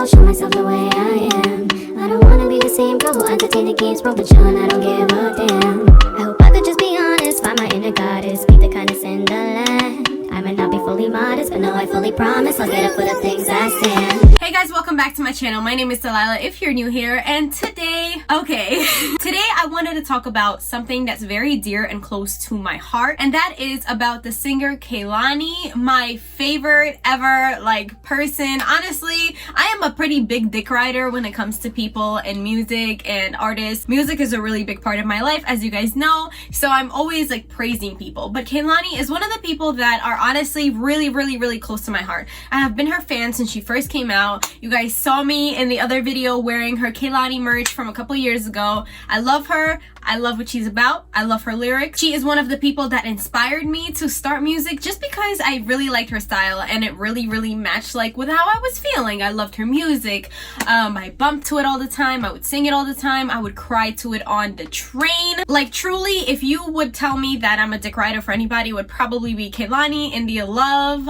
I'll show myself the way I am. I don't wanna be the same girl who entertain the games, broke the chillin', I don't give a damn. I hope I could just be honest, find my inner goddess, be the kindness in the land. I might not be fully modest, but no, I fully promise I'll get up for the things I stand. Hey guys, welcome back to my channel. My name is Delilah if you're new here, and today I wanted to talk about something that's very dear and close to my heart, and that is about the singer Kehlani, my favorite ever person. Honestly, I am a pretty big dick rider when it comes to people and music and artists. Music is a really big part of my life, as you guys know, so I'm always praising people, but Kehlani is one of the people that are honestly really close to my heart. I have been her fan since she first came out. You guys saw me in the other video wearing her Kehlani merch from a couple years ago. I love her. I love what she's about. I love her lyrics. She is one of the people that inspired me to start music just because I really liked her style and it really matched with how I was feeling. I loved her music. I bumped to it all the time. I would sing it all the time. I would cry to it on the train. Truly, if you would tell me that I'm a dick rider for anybody, it would probably be Kehlani, India Love,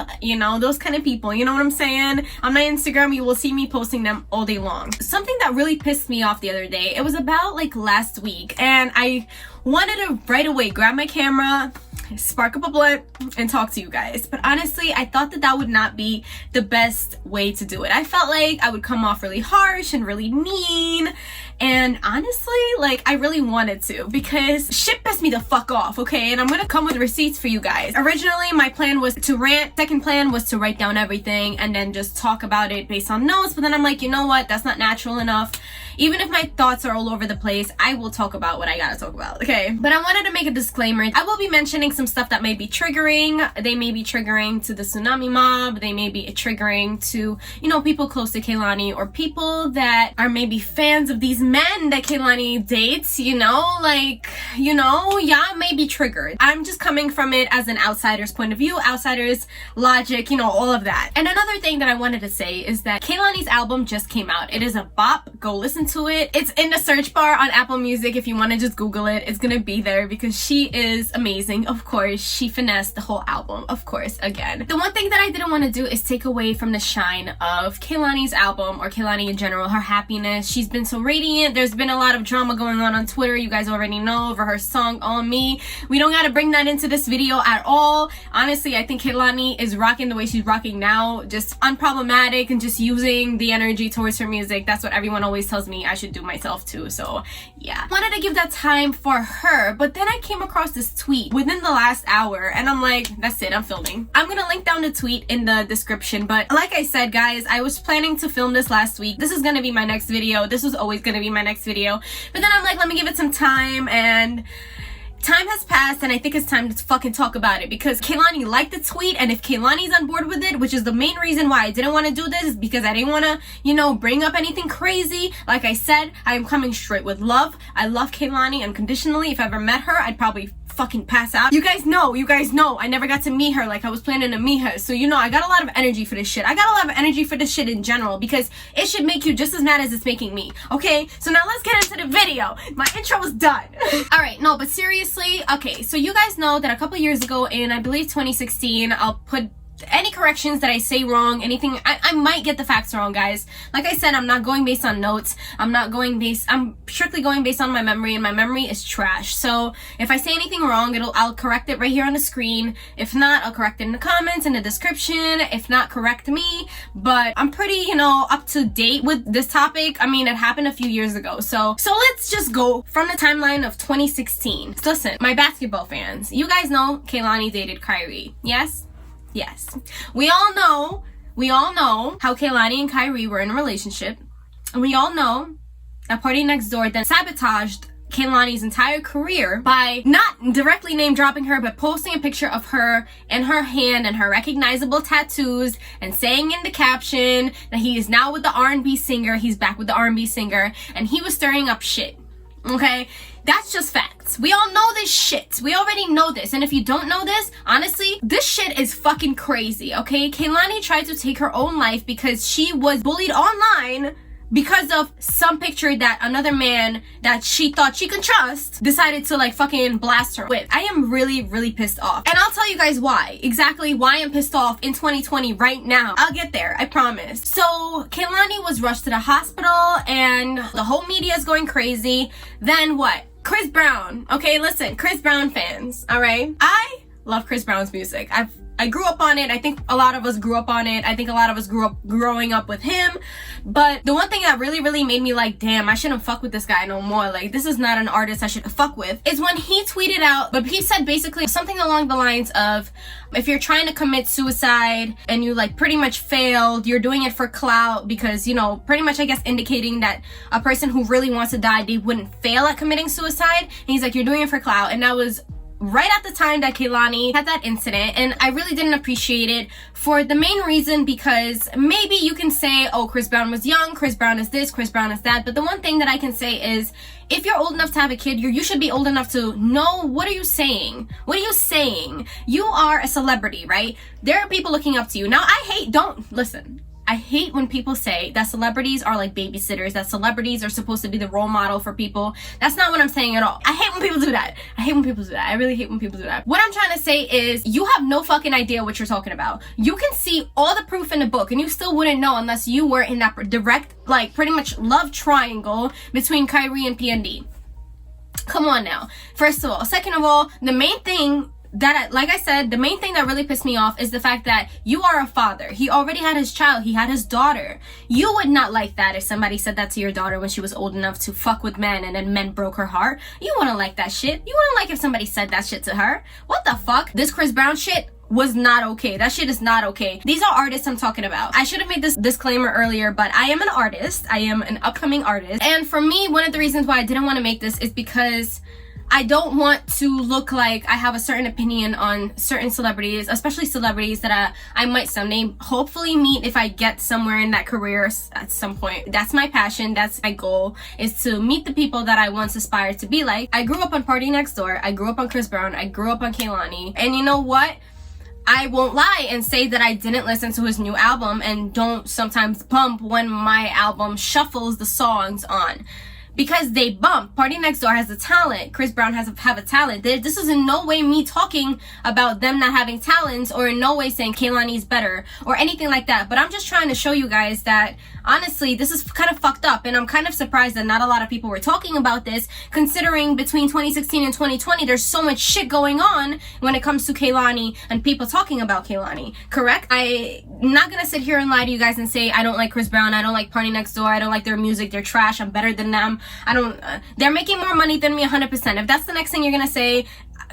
those kind of people. You know what I'm saying? On my Instagram, you will see me posting them all day long. Something that really pissed me off the other day, it was about last week, and I wanted to right away grab my camera, spark up a blunt, and talk to you guys, but honestly I thought that would not be the best way to do it. I felt like I would come off really harsh and really mean, and honestly I really wanted to, because shit pissed me the fuck off, okay? And I'm gonna come with receipts for you guys. Originally my plan was to rant, second plan was to write down everything and then just talk about it based on notes, but then I'm like, you know what, that's not natural enough. Even if my thoughts are all over the place, I will talk about what I gotta talk about, okay? But I wanted to make a disclaimer. I will be mentioning some stuff that may be triggering. They may be triggering to the tsunami mob. They may be triggering to, people close to Kehlani, or people that are maybe fans of these men that Kehlani dates, y'all may be triggered. I'm just coming from it as an outsider's point of view, outsider's logic, all of that. And another thing that I wanted to say is that Kehlani's album just came out. It is a bop. Go listen to it. It's in the search bar on Apple Music. If you want to just Google it, it's gonna be there, because she is amazing. Of course, she finessed the whole album, of course, again. The one thing that I didn't want to do is take away from the shine of Kehlani's album, or Kehlani in general, her happiness. She's been so radiant. There's been a lot of drama going on Twitter, you guys already know, over her song On Me. We don't gotta bring that into this video at all. Honestly, I think Kehlani is rocking the way she's rocking now, just unproblematic and just using the energy towards her music. That's what everyone always tells me I should do myself too, so yeah. Wanted to give that time for her, but then I came across this tweet within the last hour and I'm like, that's it, I'm filming. I'm gonna link down the tweet in the description, but like I said, guys, I was planning to film this last week. This is gonna be my next video. This was always gonna be my next video, but then I'm like, let me give it some time, and time has passed, and I think it's time to fucking talk about it, because Kehlani liked the tweet, and if Kehlani's on board with it, which is the main reason why I didn't want to do this, is because I didn't want to, bring up anything crazy. Like I said, I am coming straight with love. I love Kehlani unconditionally. If I ever met her, I'd probably fucking pass out. You guys know, I never got to meet her like I was planning to meet her, so I got a lot of energy for this shit. I got a lot of energy for this shit in general, because it should make you just as mad as it's making me, okay? So now let's get into the video. My intro was done. Alright, no, but seriously, okay, so you guys know that a couple years ago in, I believe, 2016, I'll put any corrections that I say wrong, anything, I might get the facts wrong, guys. Like I said, I'm not going based on notes. I'm strictly going based on my memory, and my memory is trash. So if I say anything wrong, I'll correct it right here on the screen. If not, I'll correct it in the comments, in the description. If not, correct me. But I'm pretty, up to date with this topic. I mean, it happened a few years ago. So let's just go from the timeline of 2016. So listen, my basketball fans, you guys know Kehlani dated Kyrie. Yes? Yes. We all know how Kehlani and Kyrie were in a relationship. And we all know that Party Next Door then sabotaged Kehlani's entire career by not directly name dropping her, but posting a picture of her and her hand and her recognizable tattoos, and saying in the caption that he is now with the R&B singer. He's back with the R&B singer, and he was stirring up shit. Okay? That's just facts. We all know this shit. We already know this. And if you don't know this, honestly, this shit is fucking crazy, okay? Kehlani tried to take her own life because she was bullied online because of some picture that another man that she thought she could trust decided to like fucking blast her with. I am really, really pissed off. And I'll tell you guys why. Exactly why I'm pissed off in 2020 right now. I'll get there, I promise. So Kehlani was rushed to the hospital and the whole media is going crazy. Then what? Chris Brown. Okay, listen, Chris Brown fans, all right? I love Chris Brown's music. I grew up on it. I think a lot of us grew up on it. I think a lot of us grew up growing up with him. But the one thing that really, really made me like, damn, I shouldn't fuck with this guy no more. Like, this is not an artist I should fuck with, is when he tweeted out, but he said basically something along the lines of, if you're trying to commit suicide and you like pretty much failed, you're doing it for clout because, you know, pretty much I guess indicating that a person who really wants to die, they wouldn't fail at committing suicide. And he's like, you're doing it for clout. And that was right at the time that Kehlani had that incident, and I really didn't appreciate it for the main reason because maybe you can say, oh, Chris Brown was young, Chris Brown is this, Chris Brown is that, but the one thing that I can say is, if you're old enough to have a kid, you should be old enough to know, what are you saying? What are you saying? You are a celebrity, right? There are people looking up to you. Now, I hate when people say that celebrities are like babysitters, that celebrities are supposed to be the role model for people. That's not what I'm saying at all. I hate when people do that. I really hate when people do that. What I'm trying to say is, you have no fucking idea what you're talking about. You can see all the proof in the book and you still wouldn't know unless you were in that direct, like pretty much love triangle between Kyrie and PND. Come on now. First of all. Second of all, the main thing that, like I said, the main thing that really pissed me off is the fact that you are a father. He already had his child. He had his daughter. You would not like that if somebody said that to your daughter when she was old enough to fuck with men and then men broke her heart. You wouldn't like that shit. You wouldn't like if somebody said that shit to her. What the fuck? This Chris Brown shit was not okay. That shit is not okay. These are artists I'm talking about. I should have made this disclaimer earlier, but I am an artist. I am an upcoming artist. And for me, one of the reasons why I didn't want to make this is because I don't want to look like I have a certain opinion on certain celebrities, especially celebrities that I might someday hopefully meet if I get somewhere in that career at some point. That's my passion. That's my goal, is to meet the people that I once aspired to be like. I grew up on Party Next Door. I grew up on Chris Brown. I grew up on Kehlani. And you know what? I won't lie and say that I didn't listen to his new album and don't sometimes bump when my album shuffles the songs on. Because they bump. Party Next Door has a talent. Chris Brown have a talent. This is in no way me talking about them not having talents, or in no way saying Kehlani's better or anything like that. But I'm just trying to show you guys that honestly, this is kind of fucked up, and I'm kind of surprised that not a lot of people were talking about this, considering between 2016 and 2020 there's so much shit going on when it comes to Kehlani and people talking about Kehlani. Correct? I'm not gonna sit here and lie to you guys and say I don't like Chris Brown, I don't like Party Next Door, I don't like their music, they're trash, I'm better than them. They're making more money than me 100%. If that's the next thing you're gonna say,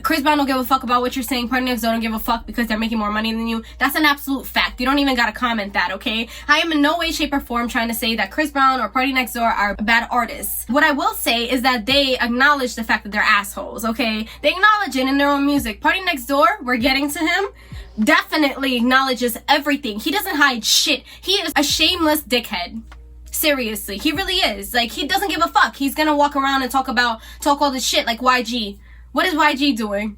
Chris Brown don't give a fuck about what you're saying, Party Next Door don't give a fuck because they're making more money than you, that's an absolute fact. You don't even gotta comment that, okay? I am in no way, shape, or form trying to say that Chris Brown or Party Next Door are bad artists. What I will say is that they acknowledge the fact that they're assholes, okay? They acknowledge it in their own music. Party Next Door, we're getting to him, definitely acknowledges everything. He doesn't hide shit. He is a shameless dickhead. Seriously, he really is. Like, he doesn't give a fuck. He's gonna walk around and talk all this shit like YG. What is YG doing?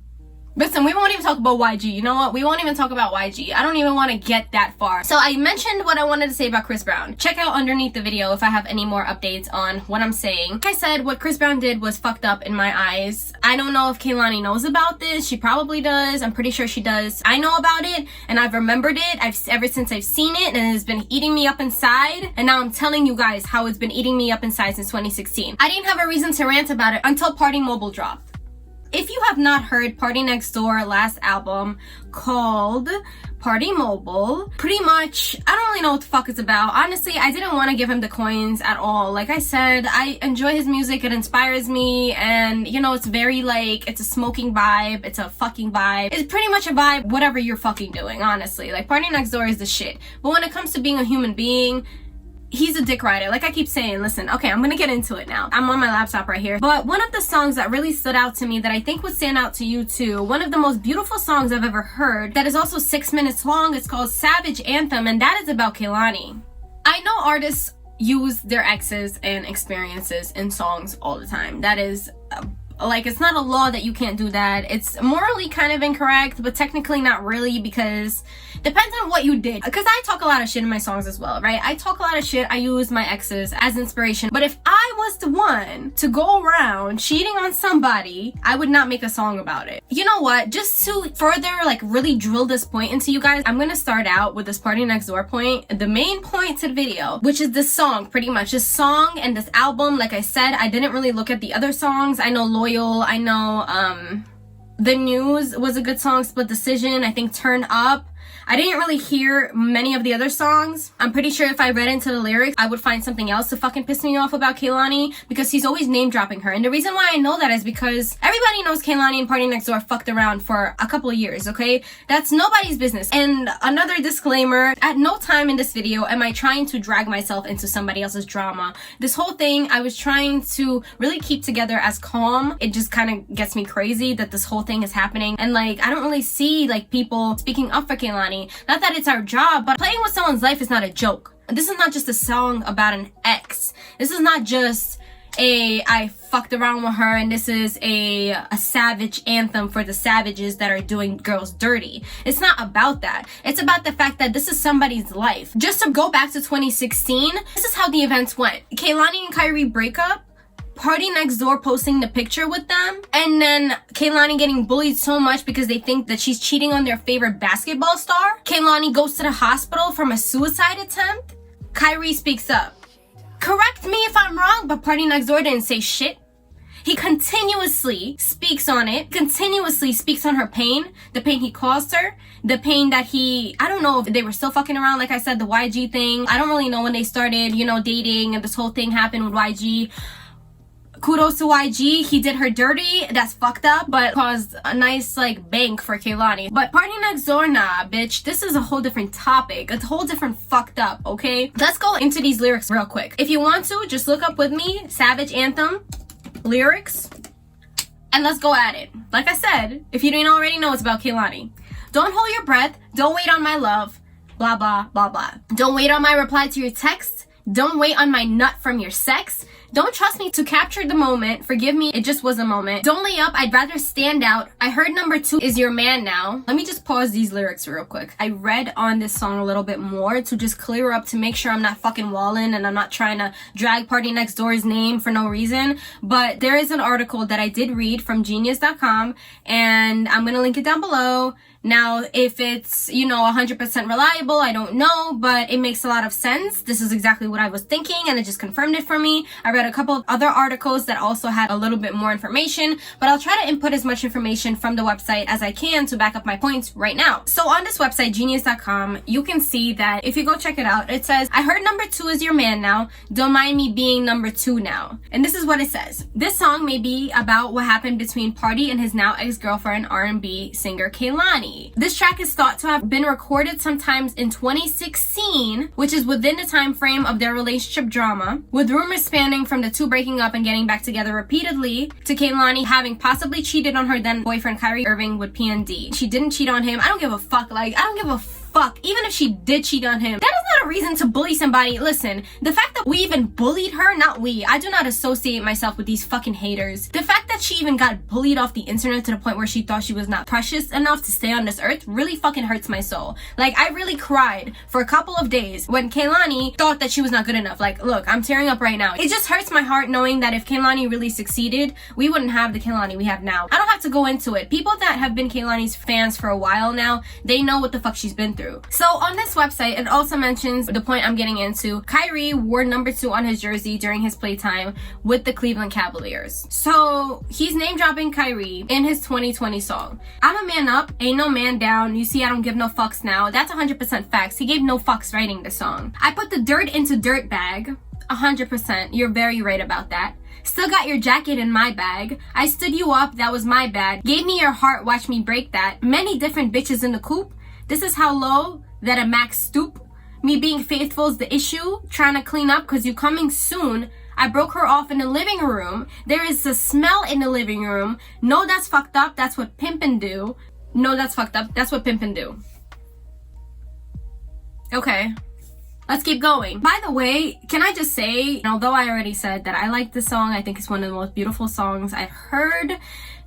Listen, we won't even talk about YG. You know what? We won't even talk about YG. I don't even want to get that far. So I mentioned what I wanted to say about Chris Brown. Check out underneath the video if I have any more updates on what I'm saying. Like I said, what Chris Brown did was fucked up in my eyes. I don't know if Kehlani knows about this. She probably does. I'm pretty sure she does. I know about it, and I've remembered it ever since I've seen it, and it's been eating me up inside. And now I'm telling you guys how it's been eating me up inside since 2016. I didn't have a reason to rant about it until Party Mobile dropped. If you have not heard Party Next Door last album called Party Mobile, pretty much, I don't really know what the fuck it's about. Honestly, I didn't want to give him the coins at all. Like I said, I enjoy his music, it inspires me, and you know, it's very like, it's a smoking vibe, it's a fucking vibe. It's pretty much a vibe, whatever you're fucking doing, honestly. Like, Party Next Door is the shit. But when it comes to being a human being, he's a dick rider. Like I keep saying, listen, okay, I'm gonna get into it now. I'm on my laptop right here. But one of the songs that really stood out to me that I think would stand out to you too, one of the most beautiful songs I've ever heard that is also 6 minutes long, it's called Savage Anthem, and that is about Kehlani. I know artists use their exes and experiences in songs all the time. That is Like, it's not a law that you can't do that. It's morally kind of incorrect, but technically not really, because depends on what you did. Because I talk a lot of shit in my songs as well, right? I talk a lot of shit. I use my exes as inspiration. But if I was the one to go around cheating on somebody, I would not make a song about it. You know what? Just to further, like, really drill this point into you guys, I'm gonna start out with this Party Next Door point. The main point to the video, which is this song, pretty much. This song and this album. Like I said, I didn't really look at the other songs. I know Loyal, I know The News was a good song, Split Decision, I think Turn Up. I didn't really hear many of the other songs. I'm pretty sure if I read into the lyrics, I would find something else to fucking piss me off about Kehlani, because he's always name dropping her. And the reason why I know that is because everybody knows Kehlani and Party Next Door fucked around for a couple of years, okay? That's nobody's business. And another disclaimer, at no time in this video am I trying to drag myself into somebody else's drama. This whole thing, I was trying to really keep together as calm. It just kind of gets me crazy that this whole thing is happening. And like, I don't really see like people speaking up for Kehlani. Not that it's our job, but playing with someone's life is not a joke. This is not just a song about an ex. This is not just I fucked around with her, and this is a savage anthem for the savages that are doing girls dirty. It's not about that. It's about the fact that this is somebody's life. Just to go back to 2016, this is how the events went. Kehlani and Kyrie break up, Party Next Door posting the picture with them, and then Kehlani getting bullied so much because they think that she's cheating on their favorite basketball star. Kehlani goes to the hospital from a suicide attempt. Kyrie speaks up. Correct me if I'm wrong, but Party Next Door didn't say shit. He continuously speaks on it, continuously speaks on her pain, the pain he caused her, the pain that I don't know if they were still fucking around, like I said, the YG thing. I don't really know when they started, you know, dating, and this whole thing happened with YG. Kudos to YG, he did her dirty, that's fucked up, but caused a nice like bank for Kehlani. But Party Next Door, nah, bitch, this is a whole different topic, a whole different fucked up, okay? Let's go into these lyrics real quick. If you want to, just look up with me, Savage Anthem, lyrics, and let's go at it. Like I said, if you didn't already know, it's about Kehlani. Don't hold your breath, don't wait on my love, blah, blah, blah, blah. Don't wait on my reply to your text, don't wait on my nut from your sex. Don't trust me to capture the moment. Forgive me, it just was a moment. Don't lay up, I'd rather stand out. I heard number 2 is your man now. Let me just pause these lyrics real quick. I read on this song a little bit more to just clear up, to make sure I'm not fucking walling and I'm not trying to drag Party Next Door's name for no reason. But there is an article that I did read from genius.com, and I'm gonna link it down below. Now, if it's, you know, 100% reliable, I don't know, but it makes a lot of sense. This is exactly what I was thinking, and it just confirmed it for me. I read a couple of other articles that also had a little bit more information, but I'll try to input as much information from the website as I can to back up my points right now. So on this website, genius.com, you can see that if you go check it out, it says, I heard number 2 is your man now. Don't mind me being number 2 now. And this is what it says. This song may be about what happened between Party and his now ex-girlfriend, R&B singer Kehlani. This track is thought to have been recorded sometimes in 2016, which is within the time frame of their relationship drama, with rumors spanning from the two breaking up and getting back together repeatedly to Kehlani having possibly cheated on her then boyfriend Kyrie Irving with PND. She didn't cheat on him. I don't give a fuck. Like, I don't give a fuck. Even if she did cheat on him, that is not a reason to bully somebody. Listen, the fact that we even bullied her, not we, I do not associate myself with these fucking haters. The fact that she even got bullied off the internet to the point where she thought she was not precious enough to stay on this earth really fucking hurts my soul. Like, I really cried for a couple of days when Kehlani thought that she was not good enough. Like, look, I'm tearing up right now. It just hurts my heart knowing that if Kehlani really succeeded, we wouldn't have the Kehlani we have now. I don't have to go into it. People that have been Kehlani's fans for a while now, they know what the fuck she's been through. So on this website, it also mentions the point I'm getting into. Kyrie wore number 2 on his jersey during his playtime with the Cleveland Cavaliers. So he's name dropping Kyrie in his 2020 song. I'm a man up, ain't no man down. You see, I don't give no fucks now. That's 100% facts. He gave no fucks writing the song. I put the dirt into dirt bag. 100%. You're very right about that. Still got your jacket in my bag. I stood you up, that was my bad. Gave me your heart, watch me break that. Many different bitches in the coop. This is how low that a max stoop. Me being faithful's the issue. Trying to clean up cause you coming soon. I broke her off in the living room. There is a smell in the living room. No, that's fucked up. That's what pimpin' do. No, that's fucked up. That's what pimpin' do. Okay. Let's keep going. By the way, can I just say, although I already said that I like this song, I think it's one of the most beautiful songs I've heard,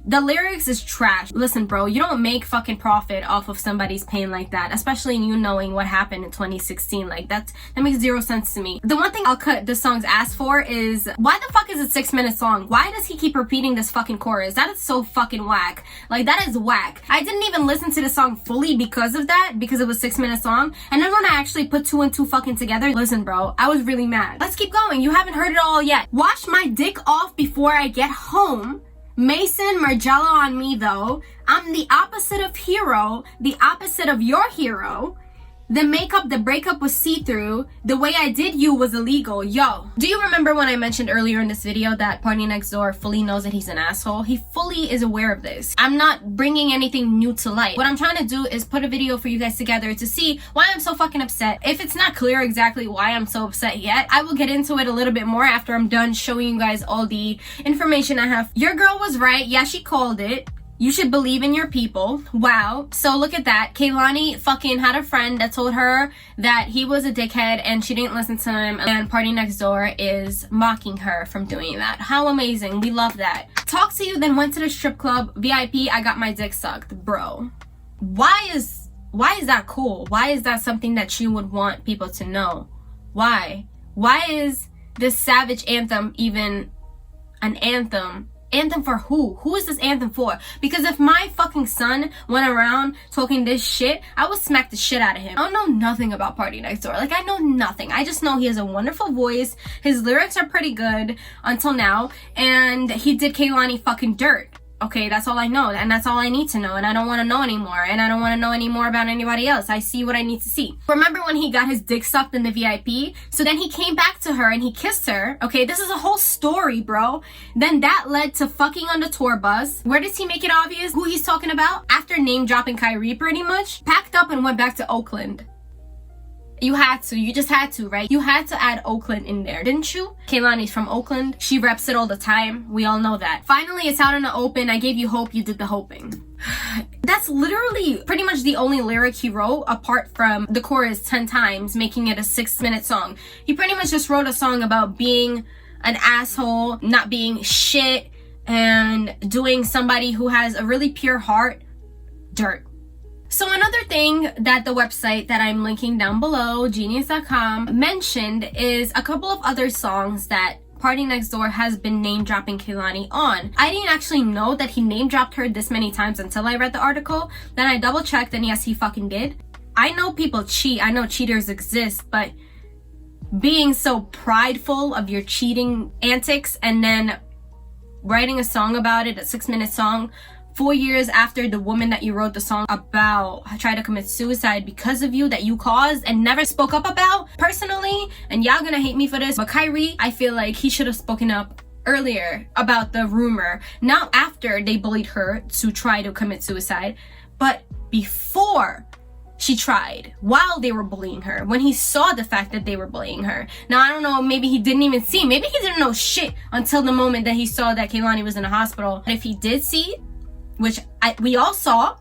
the lyrics is trash. Listen, bro, you don't make fucking profit off of somebody's pain like that, especially you knowing what happened in 2016. Like, that makes zero sense to me. The one thing I'll cut this song's ass for is, why the fuck is it 6 minutes long? Why does he keep repeating this fucking chorus? That is so fucking whack. Like, that is whack. I didn't even listen to the song fully because of that, because it was 6 minutes long. And then when I actually put 2 and 2 fucking together, listen, bro, I was really mad. Let's keep going. You haven't heard it all yet. Wash my dick off before I get home. Mason Margiela on me though. I'm the opposite of hero, the opposite of your hero. The makeup, the breakup was see-through. The way I did you was illegal. Yo, do you remember when I mentioned earlier in this video that Party Next Door fully knows that he's an asshole? He fully is aware of this. I'm not bringing anything new to light. What I'm trying to do is put a video for you guys together to see why I'm so fucking upset. If it's not clear exactly why I'm so upset yet, I will get into it a little bit more after I'm done showing you guys all the information I have. Your girl was right. Yeah, she called it. You should believe in your people. Wow. So look at that. Kehlani fucking had a friend that told her that he was a dickhead and she didn't listen to him, and Party Next Door is mocking her from doing that. How amazing. We love that. Talked to you, then went to the strip club. VIP, I got my dick sucked. Bro. Why is that cool? Why is that something that you would want people to know? Why? Why is this Savage Anthem even an anthem? Anthem for who? Who is this anthem for? Because if my fucking son went around talking this shit, I would smack the shit out of him. I don't know nothing about Party Next Door. Like, I know nothing. I just know he has a wonderful voice. His lyrics are pretty good until now. And he did Kehlani fucking dirt. Okay, that's all I know, and that's all I need to know, and I don't want to know anymore, and I don't want to know any more about anybody else. I see what I need to see. Remember when he got his dick sucked in the VIP? So then he came back to her and he kissed her. Okay, this is a whole story, bro. Then that led to fucking on the tour bus. Where does he make it obvious who he's talking about? After name dropping Kyrie pretty much, packed up and went back to Oakland. You had to. You just had to, right? You had to add Oakland in there, didn't you? Kehlani's from Oakland. She reps it all the time. We all know that. Finally, it's out in the open. I gave you hope. You did the hoping. That's literally pretty much the only lyric he wrote, apart from the chorus 10 times, making it a 6-minute song. He pretty much just wrote a song about being an asshole, not being shit, and doing somebody who has a really pure heart dirt. So another thing that the website that I'm linking down below, genius.com, mentioned is a couple of other songs that Party Next Door has been name dropping Kehlani on. I didn't actually know that he name dropped her this many times until I read the article. Then I double checked and yes, he fucking did. I know people cheat. I know cheaters exist, but being so prideful of your cheating antics and then writing a song about it, a 6-minute song, 4 years after the woman that you wrote the song about tried to commit suicide because of you, that you caused and never spoke up about personally, and y'all gonna hate me for this, but Kyrie, I feel like he should have spoken up earlier about the rumor, not after they bullied her to try to commit suicide, but before she tried, while they were bullying her, when he saw the fact that they were bullying her. Now, I don't know, maybe he didn't even see, maybe he didn't know shit until the moment that he saw that Kehlani was in a hospital. If he did see, which we all saw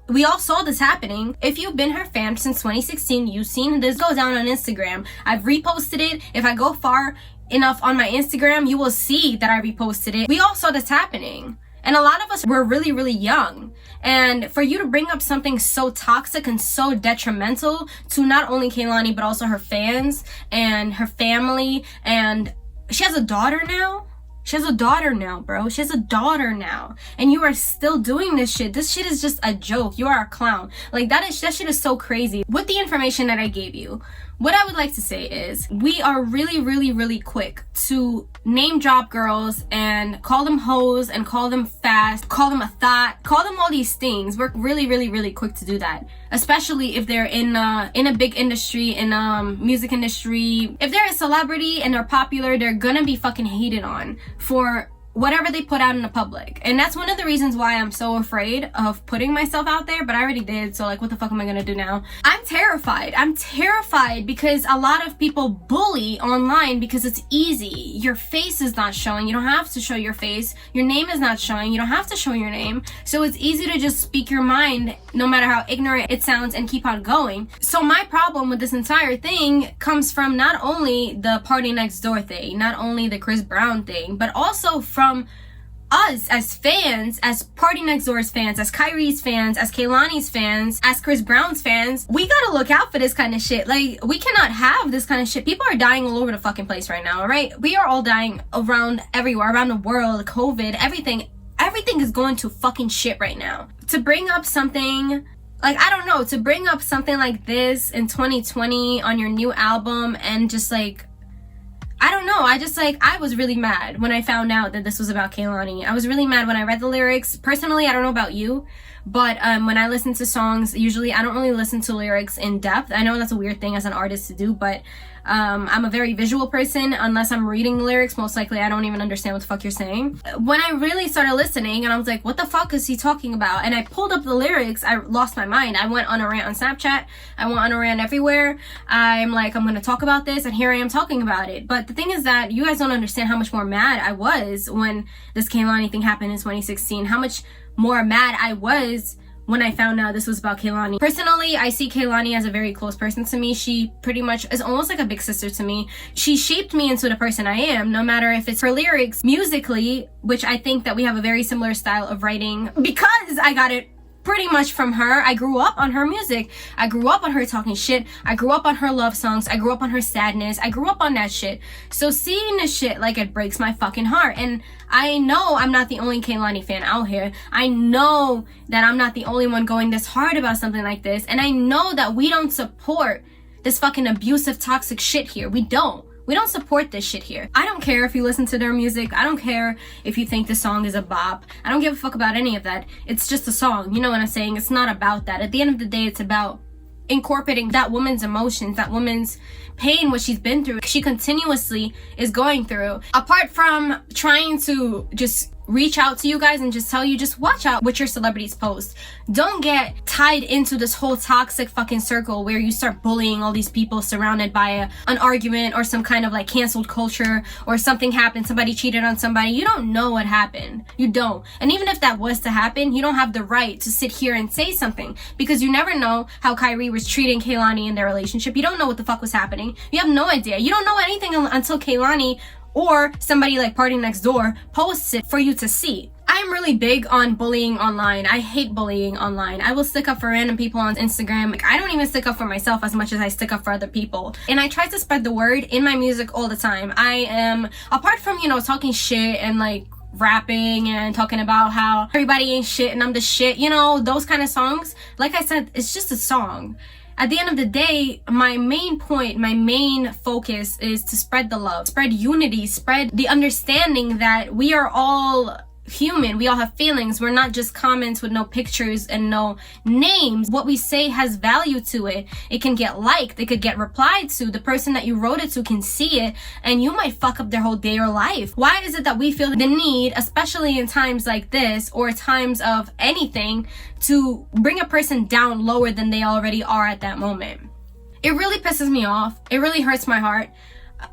this happening. If you've been her fan since 2016, you've seen this go down on Instagram. I've reposted it. If I go far enough on my Instagram, you will see that I reposted it. We all saw this happening. And a lot of us were really, really young. And for you to bring up something so toxic and so detrimental to not only Kehlani, but also her fans and her family. And she has a daughter now. She has a daughter now, bro. She has a daughter now. And you are still doing this shit. This shit is just a joke. You are a clown. Like, that shit is so crazy. With the information that I gave you, what I would like to say is we are really, really, really quick to name drop girls and call them hoes and call them fast, call them a thought, call them all these things. We're really, really, really quick to do that. Especially if they're in a big industry, in music industry. If they're a celebrity and they're popular, they're gonna be fucking hated on for whatever they put out in the public. And that's one of the reasons why I'm so afraid of putting myself out there, but I already did, so like what the fuck am I gonna do now? I'm terrified because a lot of people bully online because it's easy. Your face is not showing, you don't have to show your face, your name is not showing, you don't have to show your name, so it's easy to just speak your mind no matter how ignorant it sounds and keep on going. So my problem with this entire thing comes from not only the Party Next Door thing, not only the Chris Brown thing, but also from us as fans, as Party Next Door's fans, as Kyrie's fans, as Kehlani's fans, as Chris Brown's fans. We gotta look out for this kind of shit. Like, we cannot have this kind of shit. People are dying all over the fucking place right now, alright? We are all dying around everywhere, around the world, COVID, everything is going to fucking shit right now. To bring up something, like, I don't know, to bring up something like this in 2020 on your new album and just like, I don't know, I was really mad when I found out that this was about Kehlani. I was really mad when I read the lyrics. Personally, I don't know about you, but when I listen to songs, usually I don't really listen to lyrics in depth. I know that's a weird thing as an artist to do, but I'm a very visual person. Unless I'm reading the lyrics, most likely I don't even understand what the fuck you're saying. When I really started listening and I was like, what the fuck is he talking about? And I pulled up the lyrics, I lost my mind. I went on a rant on Snapchat, I went on a rant everywhere. I'm like, I'm gonna talk about this, and here I am talking about it. But the thing is that you guys don't understand how much more mad I was when this Kehlani thing happened in 2016. How much more mad I was when I found out this was about Kehlani. Personally, I see Kehlani as a very close person to me. She pretty much is almost like a big sister to me. She shaped me into the person I am, no matter if it's her lyrics, musically, which I think that we have a very similar style of writing because I got it pretty much from her. I grew up on her music. I grew up on her talking shit. I grew up on her love songs. I grew up on her sadness. I grew up on that shit. So seeing this shit, like, it breaks my fucking heart. And I know I'm not the only Kehlani fan out here. I know that I'm not the only one going this hard about something like this. And I know that we don't support this fucking abusive, toxic shit here. We don't. We don't support this shit here. I don't care if you listen to their music. I don't care if you think the song is a bop. I don't give a fuck about any of that. It's just a song. You know what I'm saying? It's not about that. At the end of the day, it's about incorporating that woman's emotions, that woman's pain, what she's been through, she continuously is going through. Apart from trying to just reach out to you guys and just tell you, just watch out what your celebrities post. Don't get tied into this whole toxic fucking circle where you start bullying all these people surrounded by an argument or some kind of like canceled culture, or something happened, somebody cheated on somebody. You don't know what happened. You don't. And even if that was to happen, you don't have the right to sit here and say something, because you never know how Kyrie was treating Kehlani in their relationship. You don't know what the fuck was happening. You have no idea. You don't know anything until Kehlani or somebody like Party Next Door posts it for you to see. I'm really big on bullying online. I hate bullying online. I will stick up for random people on Instagram. Like, I don't even stick up for myself as much as I stick up for other people. And I try to spread the word in my music all the time. I am, apart from, you know, talking shit and like rapping and talking about how everybody ain't shit and I'm the shit, you know, those kind of songs. Like I said, it's just a song. At the end of the day, my main point, my main focus is to spread the love, spread unity, spread the understanding that we are all human. We all have feelings. We're not just comments with no pictures and no names. What we say has value to it. It can get liked. It could get replied to. The person that you wrote it to can see it, and you might fuck up their whole day or life. Why is it that we feel the need, especially in times like this or times of anything, to bring a person down lower than they already are at that moment? It really pisses me off. It really hurts my heart.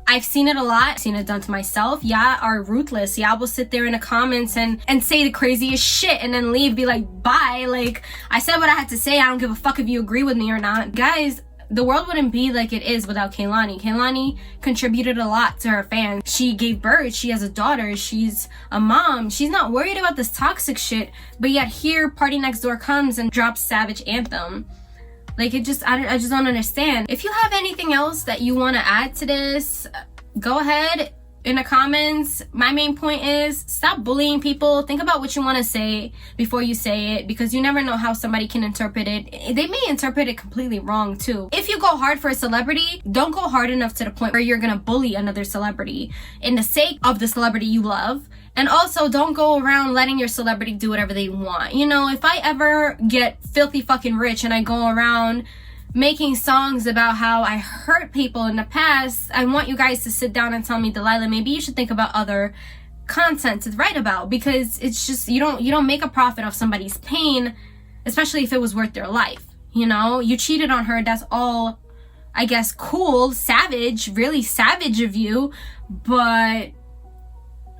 I've seen it a lot. I've seen it done to myself. Y'all are ruthless. Y'all will sit there in the comments and say the craziest shit and then leave, be like, bye. Like, I said what I had to say. I don't give a fuck if you agree with me or not. Guys, the world wouldn't be like it is without Kehlani. Kehlani contributed a lot to her fans. She gave birth. She has a daughter. She's a mom. She's not worried about this toxic shit. But yet here, Party Next Door comes and drops Savage Anthem. Like, I just don't understand. If you have anything else that you want to add to this, go ahead in the comments. My main point is, stop bullying people. Think about what you want to say before you say it, because you never know how somebody can interpret it. They may interpret it completely wrong too. If you go hard for a celebrity, don't go hard enough to the point where you're gonna bully another celebrity in the sake of the celebrity you love. And also, don't go around letting your celebrity do whatever they want. You know, if I ever get filthy fucking rich and I go around making songs about how I hurt people in the past, I want you guys to sit down and tell me, Delilah, maybe you should think about other content to write about, because it's just you don't make a profit off somebody's pain, especially if it was worth their life. You know, you cheated on her, that's all, I guess, cool, savage, really savage of you, but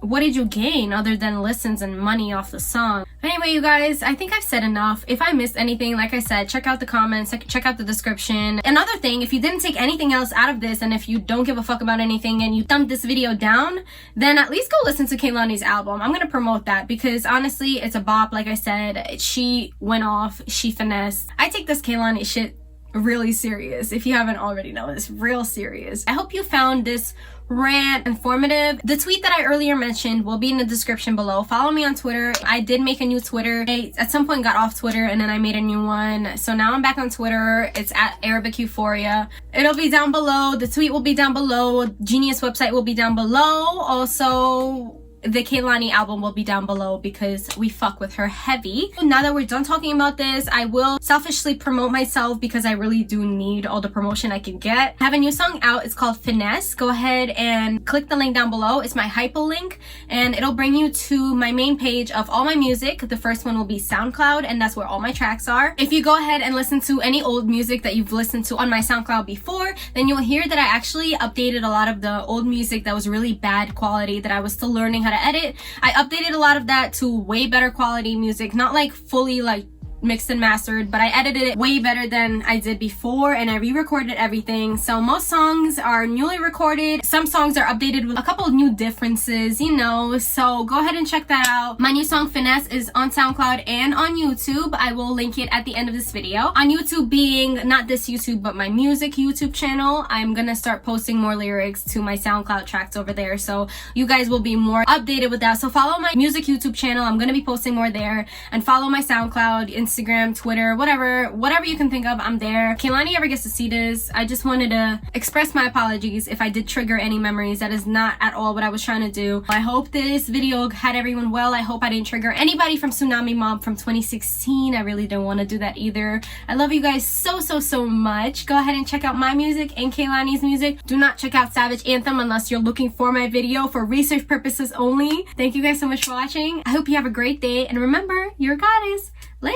what did you gain other than listens and money off the song? Anyway, you guys, I think I've said enough. If I missed anything, like I said, check out the comments, check out the description. Another thing, if you didn't take anything else out of this, and if you don't give a fuck about anything and you thumbed this video down, then at least go listen to Kehlani's album. I'm gonna promote that because honestly, it's a bop. Like I said, she went off, she finessed. I take this Kehlani shit really serious. If you haven't already noticed, real serious. I hope you found this rant informative. The tweet that I earlier mentioned will be in the description below. Follow me on Twitter. I did make a new Twitter. I at some point got off Twitter and then I made a new one. So now I'm back on Twitter. It's at Arabic Euphoria. It'll be down below. The tweet will be down below. Genius website will be down below. Also, the Kehlani album will be down below because we fuck with her heavy. Now that we're done talking about this, I will selfishly promote myself because I really do need all the promotion I can get. I have a new song out. It's called Finesse. Go ahead and click the link down below. It's my hyperlink and it'll bring you to my main page of all my music. The first one will be SoundCloud and that's where all my tracks are. If you go ahead and listen to any old music that you've listened to on my SoundCloud before, then you'll hear that I actually updated a lot of the old music that was really bad quality that I was still learning how to edit. I updated a lot of that to way better quality music, not like fully like mixed and mastered, but I edited it way better than I did before and I re-recorded everything. So most songs are newly recorded. Some songs are updated with a couple of new differences, you know, so go ahead and check that out. My new song Finesse is on SoundCloud and on YouTube. I will link it at the end of this video. On YouTube being not this YouTube but my music YouTube channel, I'm gonna start posting more lyrics to my SoundCloud tracks over there, so you guys will be more updated with that. So follow my music YouTube channel. I'm gonna be posting more there, and follow my SoundCloud, Instagram, Twitter, whatever you can think of, I'm there. Kehlani ever gets to see this, I just wanted to express my apologies if I did trigger any memories. That is not at all what I was trying to do. I hope this video had everyone well. I hope I didn't trigger anybody from Tsunami Mob from 2016. I really don't want to do that either. I love you guys so much. Go ahead and check out my music and Kehlani's music. Do not check out Savage Anthem unless you're looking for my video for research purposes only. Thank you guys so much for watching. I hope you have a great day, and remember, you're a goddess. Later.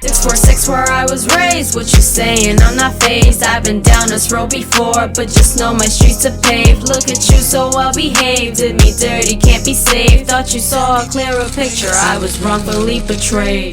646 where I was raised. What you saying? I'm not phased. I've been down this road before, but just know my streets are paved. Look at you, so well behaved. Did me dirty, can't be saved. Thought you saw a clearer picture. I was wrongfully betrayed.